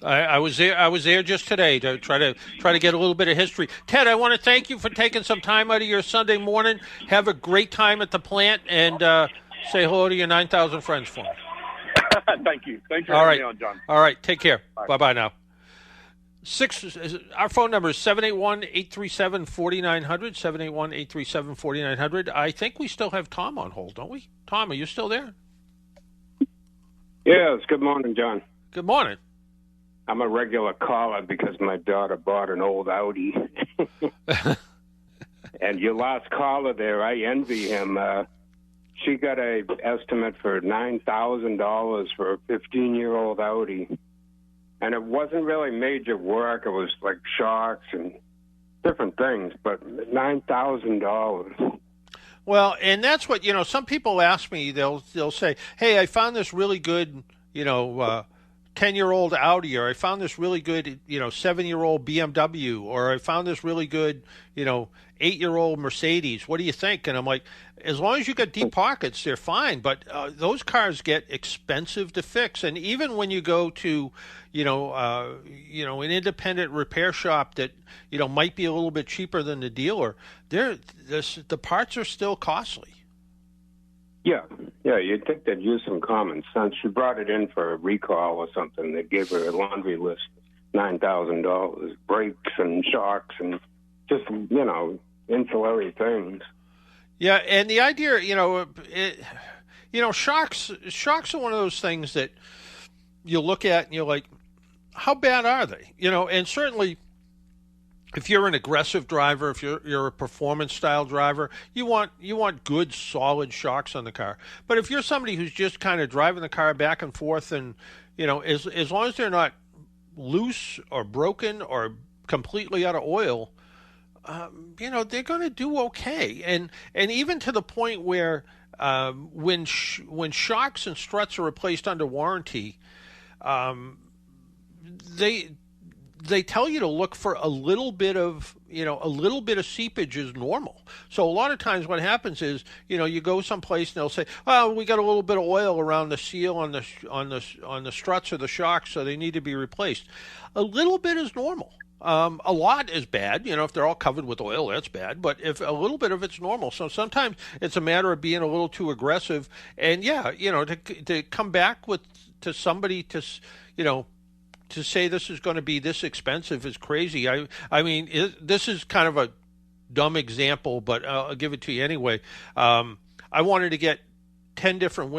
I was there just today to try to get a little bit of history. Ted, I want to thank you for taking some time out of your Sunday morning. Have a great time at the plant, and say hello to your 9,000 friends for me. Thank you. Thanks for having me on, John. All right. Take care. Bye-bye now. Our phone number is 781-837-4900, 781-837-4900. I think we still have Tom on hold, don't we? Tom, are you still there? Yes. Good morning, John. Good morning. I'm a regular caller because my daughter bought an old Audi. And your last caller there, I envy him. She got an estimate for $9,000 for a 15-year-old Audi. And it wasn't really major work. It was like shocks and different things, but $9,000. Well, and that's what, some people ask me, they'll say, hey, I found this really good, 10-year-old Audi, or I found this really good, 7-year-old BMW, or I found this really good, 8-year-old Mercedes. What do you think? And I'm like, as long as you got deep pockets, they're fine. But those cars get expensive to fix. And even when you go to, an independent repair shop that, might be a little bit cheaper than the dealer, the parts are still costly. Yeah, you'd think they'd use some common sense. She brought it in for a recall or something. They gave her a laundry list, $9,000, brakes and shocks and just, ancillary things. Yeah, and the idea, shocks are one of those things that you look at and you're like, how bad are they? And certainly if you're an aggressive driver, if you're a performance style driver, you want good solid shocks on the car. But if you're somebody who's just kind of driving the car back and forth, and as long as they're not loose or broken or completely out of oil, they're going to do okay. And even to the point where when shocks and struts are replaced under warranty, they tell you to look for a little bit of seepage is normal. So a lot of times what happens is, you go someplace and they'll say, "Oh, we got a little bit of oil around the seal on the struts or the shocks, so they need to be replaced." A little bit is normal. A lot is bad. If they're all covered with oil, that's bad. But if a little bit of it's normal. So sometimes it's a matter of being a little too aggressive. And to come back to somebody to say this is going to be this expensive is crazy. I mean, this is kind of a dumb example, but I'll give it to you anyway. I wanted to get 10 different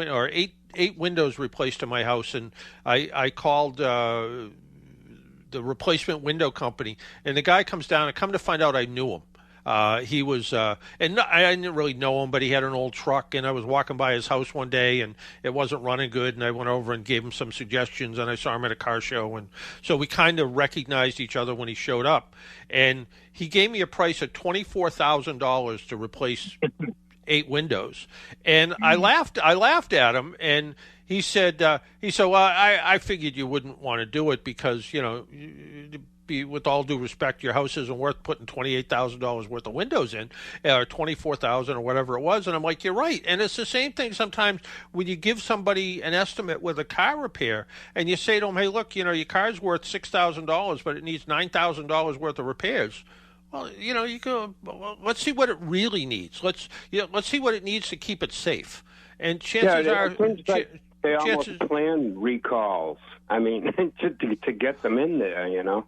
eight windows replaced in my house, and I called the replacement window company, and the guy comes down, and come to find out I knew him. He was, I didn't really know him, but he had an old truck, and I was walking by his house one day, and it wasn't running good, and I went over and gave him some suggestions, and I saw him at a car show, and so we kind of recognized each other when he showed up, and he gave me a price of $24,000 to replace 8 windows, and I laughed at him, and he said, well, I figured you wouldn't want to do it because, with all due respect, your house isn't worth putting $28,000 worth of windows in, or $24,000 or whatever it was. And I'm like, you're right. And it's the same thing sometimes when you give somebody an estimate with a car repair, and you say to them, hey, look, your car's worth $6,000, but it needs $9,000 worth of repairs. Well, you go, well, let's see what it really needs. Let's see what it needs to keep it safe. And chances are, they almost plan recalls. I mean, to get them in there,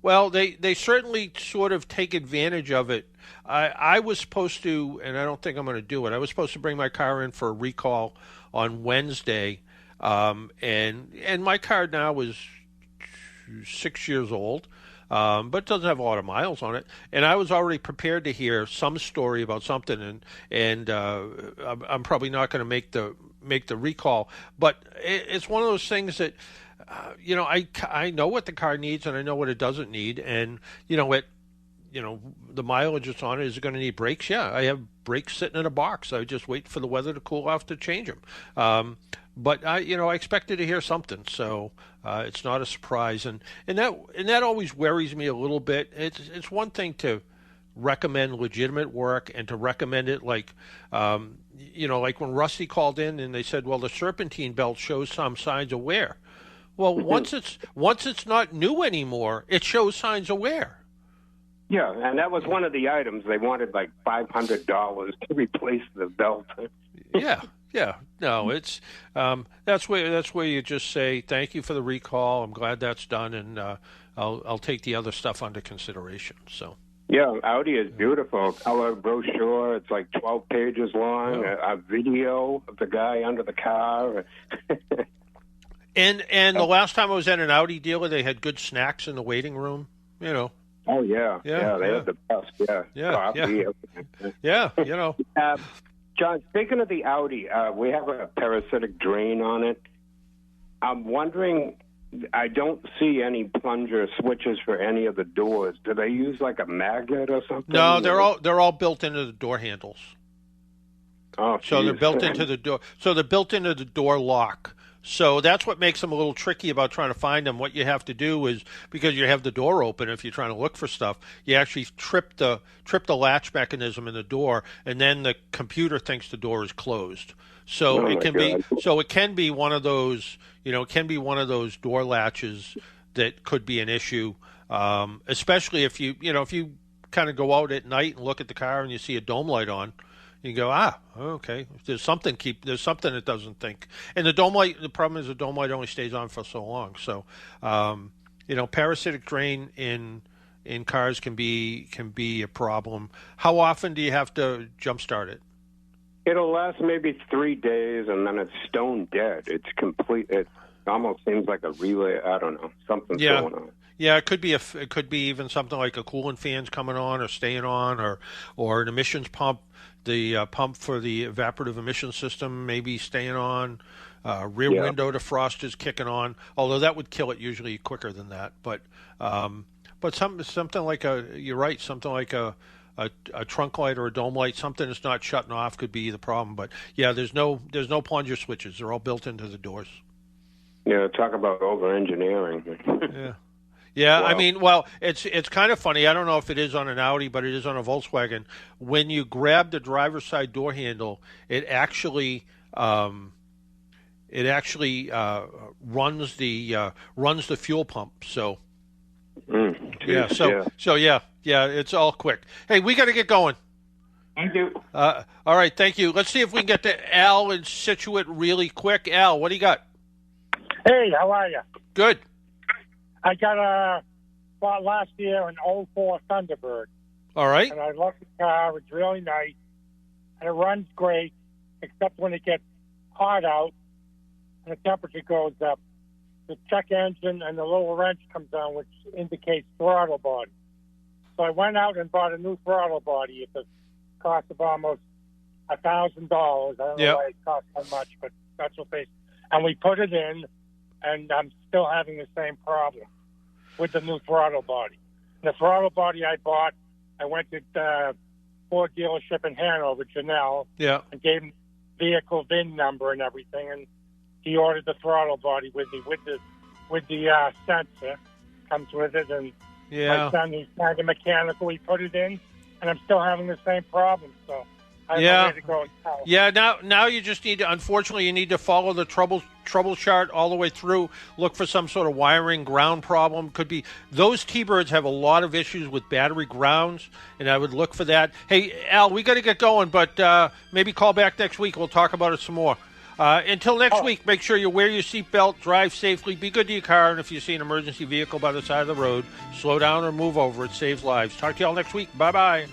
Well, they certainly sort of take advantage of it. I was supposed to, and I don't think I'm going to do it, I was supposed to bring my car in for a recall on Wednesday, and my car now is 6 years old, but it doesn't have a lot of miles on it. And I was already prepared to hear some story about something, and I'm probably not going to make the recall. But it's one of those things that, I know what the car needs and I know what it doesn't need, and the mileage that's on it. Is it going to need brakes? Yeah, I have brakes sitting in a box. I just wait for the weather to cool off to change them. But I expected to hear something, so it's not a surprise, and that always worries me a little bit. It's one thing to recommend legitimate work and to recommend it like when Rusty called in and they said, well, the serpentine belt shows some signs of wear. Well, once it's not new anymore, it shows signs of wear. Yeah, and that was one of the items. They wanted like $500 to replace the belt. Yeah. No, it's that's where you just say thank you for the recall. I'm glad that's done, and I'll take the other stuff under consideration. So. Yeah, Audi is beautiful. Color brochure. It's like 12 pages long. A video of the guy under the car. And the last time I was at an Audi dealer, they had good snacks in the waiting room. Oh yeah. They had the best. Coffee, John, speaking of the Audi, we have a parasitic drain on it. I'm wondering. I don't see any plunger switches for any of the doors. Do they use like a magnet or something? No, they're all built into the door handles. Oh, so they're built into the door. So they're built into the door lock. So that's what makes them a little tricky about trying to find them. What you have to do is, because you have the door open, if you're trying to look for stuff, you actually trip the latch mechanism in the door, and then the computer thinks the door is closed. So it can be one of those, it can be one of those door latches that could be an issue, especially if you kind of go out at night and look at the car and you see a dome light on. You go, okay. There's something that doesn't think. And the dome light. The problem is the dome light only stays on for so long. So, parasitic drain in cars can be a problem. How often do you have to jumpstart it? It'll last maybe 3 days, and then it's stone dead. It's complete. It almost seems like a relay. I don't know. Something's going on. Yeah, it could be even something like a coolant fan's coming on or staying on, or an emissions pump. The pump for the evaporative emission system may be staying on. Rear window defrost is kicking on, although that would kill it usually quicker than that. But something like you're right, something like a trunk light or a dome light, something that's not shutting off could be the problem. But yeah, there's no plunger switches; they're all built into the doors. Yeah, talk about over-engineering. Yeah. Yeah, wow. I mean, well, it's kind of funny. I don't know if it is on an Audi, but it is on a Volkswagen. When you grab the driver's side door handle, it actually runs the fuel pump. So it's all quick. Hey, we got to get going. Thank you. All right, thank you. Let's see if we can get to Al in Scituate really quick. Al, what do you got? Hey, how are you? Good. I bought last year an 04 Thunderbird. All right. And I love the car. It's really nice. And it runs great, except when it gets hot out and the temperature goes up. The check engine and the little wrench comes on, which indicates throttle body. So I went out and bought a new throttle body at the cost of almost $1,000. I don't know why it cost so much, but that's what they... And we put it in, and I'm still having the same problem with the new throttle body. The throttle body I bought, I went to the Ford dealership in Hanover, Janelle, and gave him vehicle VIN number and everything, and he ordered the throttle body with me with the sensor comes with it, and my son, he's kind of mechanical. He put it in, and I'm still having the same problem. So I don't know where to go. Now you just need to, unfortunately, you need to follow the trouble chart all the way through. Look for some sort of wiring ground problem. Could be those T-Birds have a lot of issues with battery grounds, and I would look for that. Hey, Al, we got to get going, but maybe call back next week. We'll talk about it some more. Until next week, make sure you wear your seatbelt, drive safely, be good to your car, and if you see an emergency vehicle by the side of the road, slow down or move over. It saves lives. Talk to you all next week. Bye-bye.